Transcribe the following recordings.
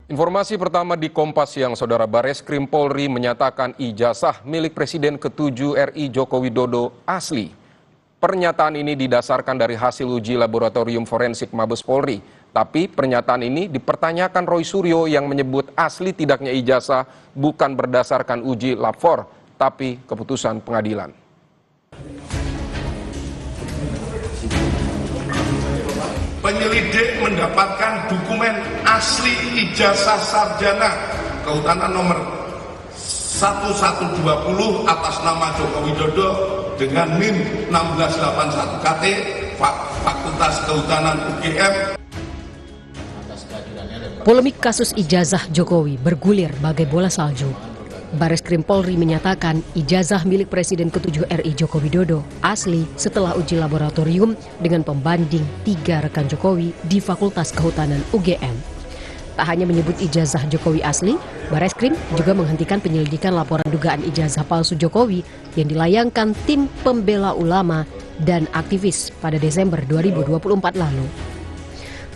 Informasi pertama di Kompas Siang, Saudara. Bareskrim Polri menyatakan ijazah milik Presiden ke-7 RI Joko Widodo asli. Pernyataan ini didasarkan dari hasil uji laboratorium forensik Mabes Polri. Tapi pernyataan ini dipertanyakan Roy Suryo yang menyebut asli tidaknya ijazah bukan berdasarkan uji lab 4, tapi keputusan pengadilan. Penyelidik mendapatkan dokumen asli ijazah sarjana kehutanan nomor 1120 atas nama Joko Widodo dengan NIM 1681 KT Fakultas Kehutanan UGM. Polemik kasus ijazah Jokowi bergulir bagai bola salju. Bareskrim Polri menyatakan ijazah milik Presiden ke-7 RI Joko Widodo asli setelah uji laboratorium dengan pembanding 3 rekan Jokowi di Fakultas Kehutanan UGM. Tak hanya menyebut ijazah Jokowi asli, Bareskrim juga menghentikan penyelidikan laporan dugaan ijazah palsu Jokowi yang dilayangkan tim pembela ulama dan aktivis pada Desember 2024 lalu.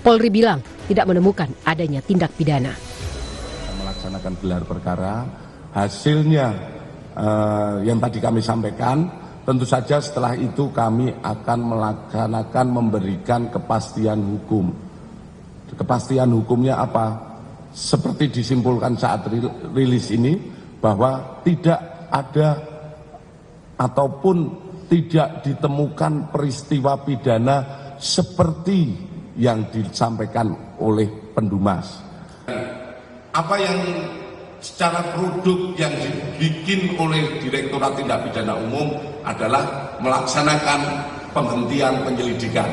Polri bilang tidak menemukan adanya tindak pidana. Melaksanakan gelar perkara. Hasilnya yang tadi kami sampaikan, tentu saja setelah itu kami akan melaksanakan memberikan kepastian hukum. Kepastian hukumnya apa? Seperti disimpulkan saat rilis ini, bahwa tidak ada ataupun tidak ditemukan peristiwa pidana seperti yang disampaikan oleh Pendumas. Apa yang secara produk yang dibikin oleh Direktorat Tindak Pidana Umum adalah melaksanakan penghentian penyelidikan.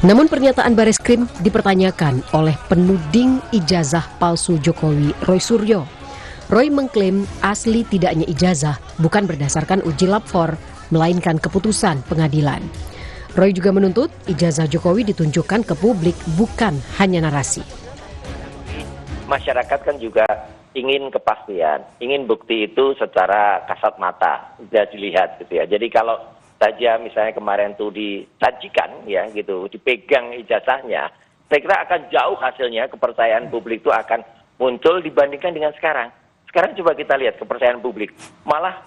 Namun pernyataan Bareskrim dipertanyakan oleh penuding ijazah palsu Jokowi, Roy Suryo. Roy mengklaim asli tidaknya ijazah bukan berdasarkan uji lab 4, melainkan keputusan pengadilan. Roy juga menuntut ijazah Jokowi ditunjukkan ke publik, bukan hanya narasi. Masyarakat kan juga ingin kepastian, ingin bukti itu secara kasat mata, bisa dilihat gitu ya. Jadi kalau saja misalnya kemarin tuh disajikan ya gitu, dipegang ijazahnya, saya kira akan jauh hasilnya, kepercayaan publik itu akan muncul dibandingkan dengan sekarang. Sekarang coba kita lihat kepercayaan publik, malah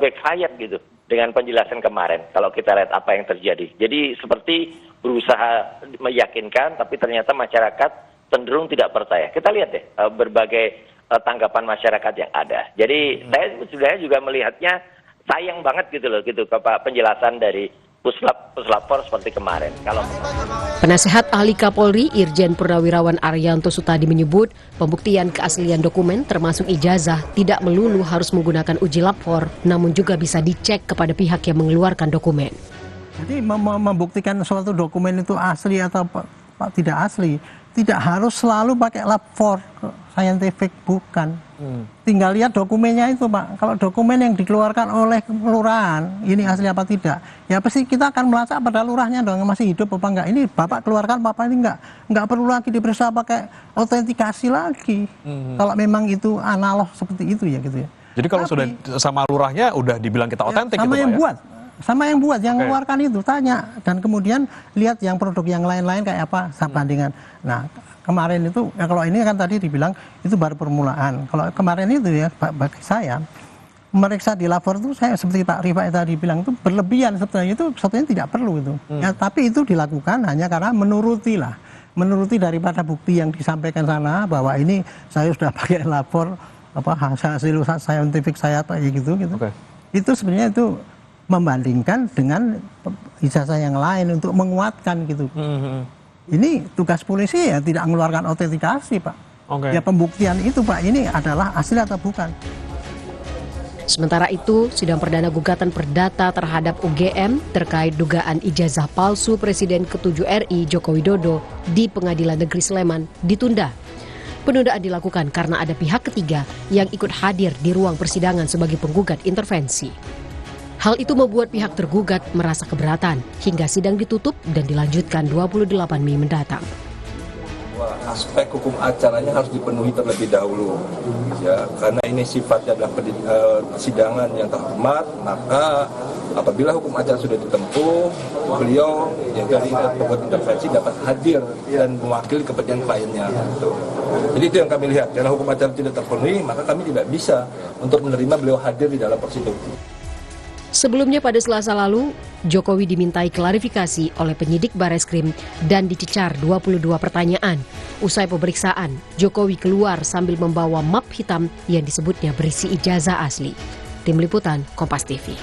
backfire gitu dengan penjelasan kemarin kalau kita lihat apa yang terjadi. Jadi seperti berusaha meyakinkan, tapi ternyata masyarakat cenderung tidak percaya. Kita lihat deh berbagai tanggapan masyarakat yang ada. Jadi saya sebenarnya juga melihatnya sayang banget gitu loh, gitu penjelasan dari Puslap seperti kemarin. Penasehat Ahli Kapolri Irjen Purnawirawan Arianto Sutadi menyebut pembuktian keaslian dokumen termasuk ijazah tidak melulu harus menggunakan uji lab 4, namun juga bisa dicek kepada pihak yang mengeluarkan dokumen. Jadi membuktikan suatu dokumen itu asli atau tidak asli, tidak harus selalu pakai lab 4 scientific, bukan. Tinggal lihat dokumennya itu, Pak. Kalau dokumen yang dikeluarkan oleh kelurahan, ini asli apa tidak, ya pasti kita akan melacak pada lurahnya dong, masih hidup apa enggak. Ini Bapak keluarkan, Bapak ini enggak perlu lagi diperiksa pakai autentikasi lagi. Kalau memang itu analog seperti itu ya gitu ya. Jadi kalau sudah sama lurahnya udah dibilang kita otentik sama gitu, yang Pak, buat. Sama yang buat, yang mengeluarkan itu, tanya. Dan kemudian lihat yang produk yang lain-lain kayak apa, bandingan. Nah, kemarin itu, ya kalau ini kan tadi dibilang, itu baru permulaan. Kalau kemarin itu ya, bagi saya, meriksa di lapor itu, saya seperti Pak Rifai tadi bilang, itu berlebihan sebetulnya, itu sebetulnya tidak perlu itu. Ya, tapi itu dilakukan hanya karena menuruti daripada bukti yang disampaikan sana, bahwa ini saya sudah pakai lapor, hasil scientific saya, gitu. Itu sebenarnya itu membandingkan dengan ijazah yang lain untuk menguatkan gitu. Ini tugas polisi ya tidak mengeluarkan autentikasi, Pak. Ya pembuktian itu, Pak, ini adalah asli atau bukan. Sementara itu, sidang perdana gugatan perdata terhadap UGM terkait dugaan ijazah palsu Presiden ke-7 RI Joko Widodo di Pengadilan Negeri Sleman ditunda. Penundaan dilakukan karena ada pihak ketiga yang ikut hadir di ruang persidangan sebagai penggugat intervensi. Hal itu membuat pihak tergugat merasa keberatan hingga sidang ditutup dan dilanjutkan 28 Mei mendatang. Aspek hukum acaranya harus dipenuhi terlebih dahulu, ya, karena ini sifatnya adalah persidangan yang terhormat. Maka apabila hukum acara sudah ditempuh, beliau yang dari penggugat intervensi dapat hadir dan mewakili kepentingan kliennya. Jadi itu yang kami lihat, karena hukum acara tidak terpenuhi, maka kami tidak bisa untuk menerima beliau hadir di dalam persidangan. Sebelumnya pada Selasa lalu, Jokowi dimintai klarifikasi oleh penyidik Bareskrim dan dicecar 22 pertanyaan. Usai pemeriksaan, Jokowi keluar sambil membawa map hitam yang disebutnya berisi ijazah asli. Tim Liputan, Kompas TV.